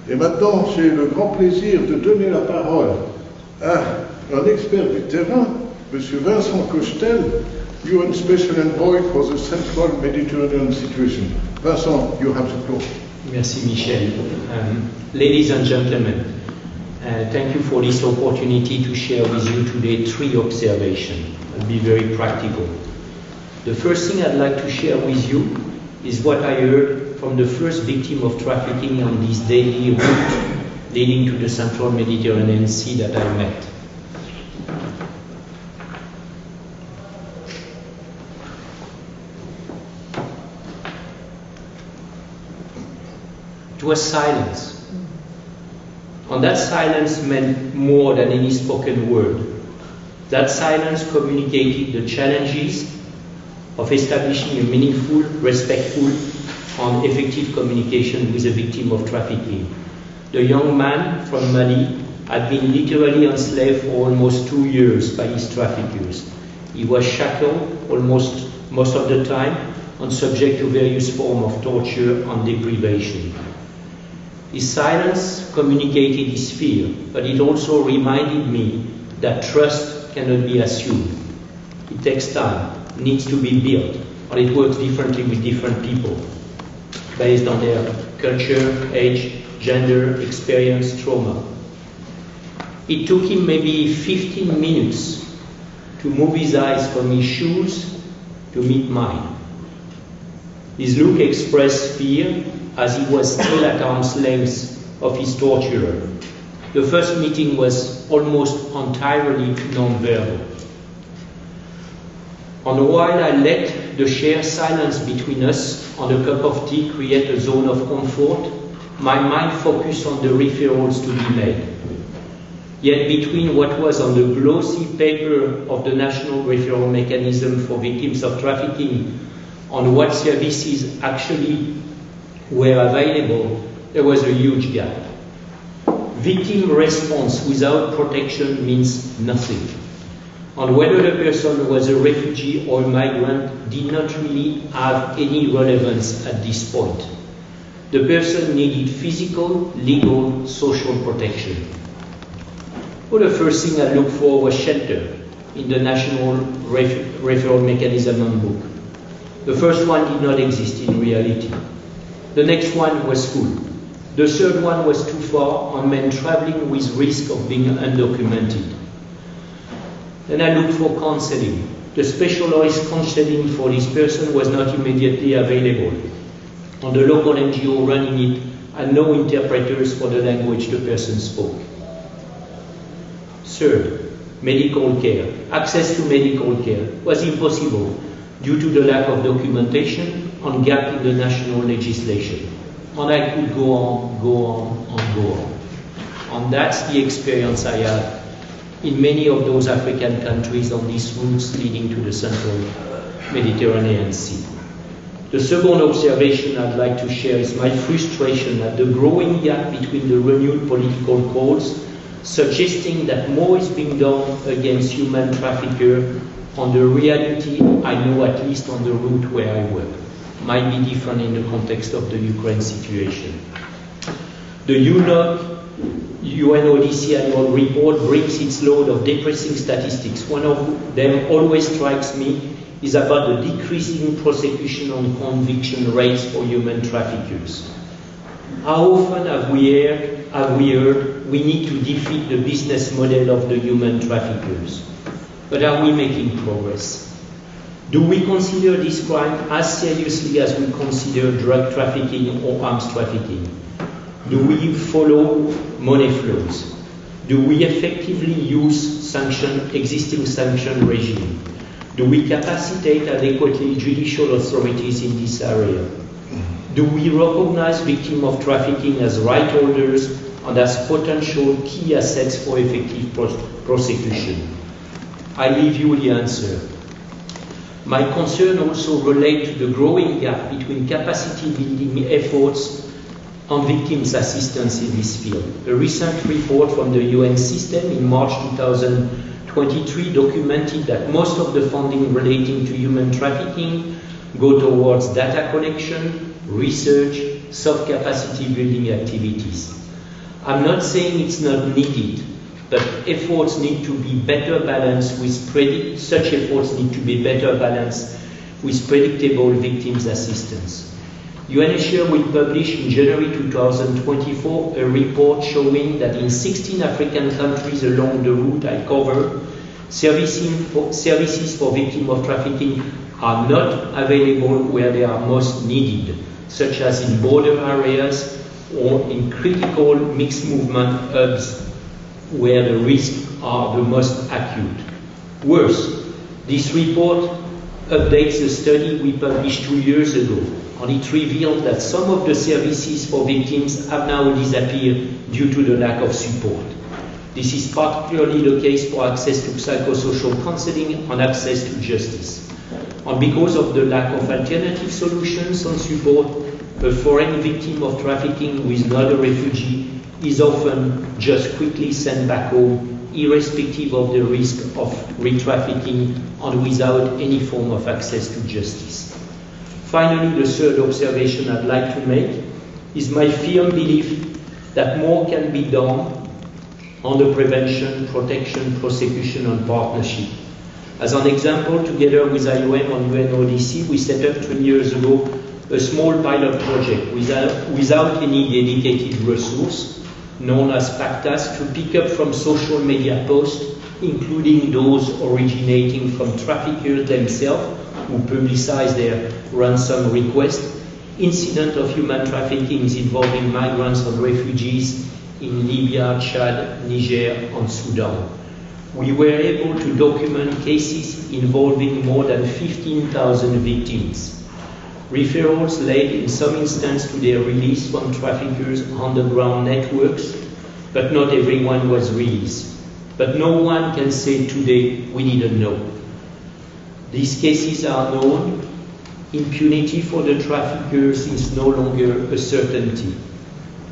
Et maintenant, j'ai le grand plaisir de donner la parole à un expert du terrain, M. Vincent Cochetel, UN Special Envoy for the Central Mediterranean Situation. Vincent, you have the floor. Merci, Michel. Ladies and gentlemen, thank you for this opportunity to share with you today 3 observations. I'll be very practical. The first thing I'd like to share with you is what I heard from the first victim of trafficking on this daily route leading to the Central Mediterranean Sea that I met. It was silence. And that silence meant more than any spoken word. That silence communicated the challenges of establishing a meaningful, respectful, and effective communication with a victim of trafficking. The young man from Mali had been literally enslaved for almost 2 years by his traffickers. He was shackled most of the time and subject to various forms of torture and deprivation. His silence communicated his fear, but it also reminded me that trust cannot be assumed. It takes time, needs to be built, and it works differently with different people, based on their culture, age, gender, experience, trauma. It took him maybe 15 minutes to move his eyes from his shoes to meet mine. His look expressed fear as he was still at arm's length of his torturer. The first meeting was almost entirely non-verbal. And while I let the shared silence between us and a cup of tea create a zone of comfort, my mind focused on the referrals to be made. Yet between what was on the glossy paper of the National Referral Mechanism for Victims of Trafficking and what services actually were available, there was a huge gap. Victim response without protection means nothing. And whether the person was a refugee or a migrant did not really have any relevance at this point. The person needed physical, legal, social protection. Well, the first thing I looked for was shelter in the National Referral Mechanism Handbook. The first one did not exist in reality. The next one was full. The third one was too far and meant traveling with risk of being undocumented. Then I looked for counseling. The specialized counseling for this person was not immediately available. And the local NGO running it had no interpreters for the language the person spoke. Third, medical care. Access to medical care was impossible due to the lack of documentation and gap in the national legislation. And I could go on, go on, and go on. And that's the experience I had in many of those African countries on these routes leading to the Central Mediterranean Sea. The second observation I'd like to share is my frustration at the growing gap between the renewed political calls suggesting that more is being done against human traffickers and the reality I know at least on the route where I work. Might be different in the context of the Ukraine situation. The UNODC annual report brings its load of depressing statistics. One of them always strikes me is about the decreasing prosecution and conviction rates for human traffickers. How often have we heard we need to defeat the business model of the human traffickers? But are we making progress? Do we consider this crime as seriously as we consider drug trafficking or arms trafficking? Do we follow money flows? Do we effectively use existing sanction regime? Do we capacitate adequately judicial authorities in this area? Do we recognize victims of trafficking as right holders and as potential key assets for effective prosecution? I leave you the answer. My concern also relates to the growing gap between capacity building efforts and victims' assistance in this field. A recent report from the UN system in March 2023 documented that most of the funding relating to human trafficking go towards data collection, research, soft capacity building activities. I'm not saying it's not needed, but efforts need to be better balanced with such efforts need to be better balanced with predictable victims assistance. UNHCR will publish in January 2024 a report showing that in 16 African countries along the route I cover, services for victims of trafficking are not available where they are most needed, such as in border areas or in critical mixed movement hubs where the risks are the most acute. Worse, this report updates the study we published 2 years ago, and it revealed that some of the services for victims have now disappeared due to the lack of support. This is particularly the case for access to psychosocial counseling and access to justice. And because of the lack of alternative solutions and support, a foreign victim of trafficking who is not a refugee is often just quickly sent back home, irrespective of the risk of re-trafficking and without any form of access to justice. Finally, the third observation I'd like to make is my firm belief that more can be done on the prevention, protection, prosecution and partnership. As an example, together with IOM and UNODC, we set up 3 years ago a small pilot project without any dedicated resource, known as PACTAS, to pick up from social media posts, including those originating from traffickers themselves who publicize their ransom request, incidents of human trafficking involving migrants and refugees in Libya, Chad, Niger and Sudan. We were able to document cases involving more than 15,000 victims. Referrals led in some instances to their release from traffickers' underground networks, but not everyone was released. But no one can say today we didn't know. These cases are known. Impunity for the traffickers is no longer a certainty.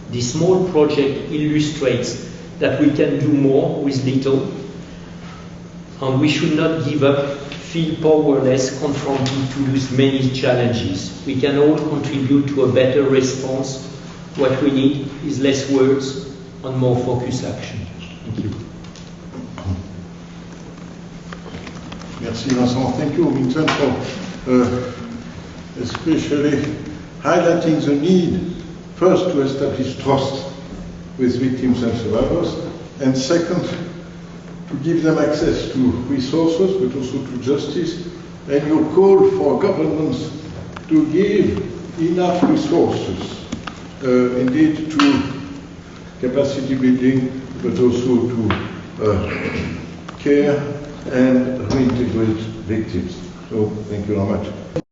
This small project illustrates that we can do more with little, and we should not give up, feel powerless, confronted to these many challenges. We can all contribute to a better response. What we need is less words and more focused action. Thank you. Merci Vincent. Thank you, Vincent, for especially highlighting the need, first, to establish trust with victims and survivors, and second, to give them access to resources, but also to justice, and your call for governments to give enough resources, indeed, to capacity building, but also to care and reintegrate victims. So, thank you very much.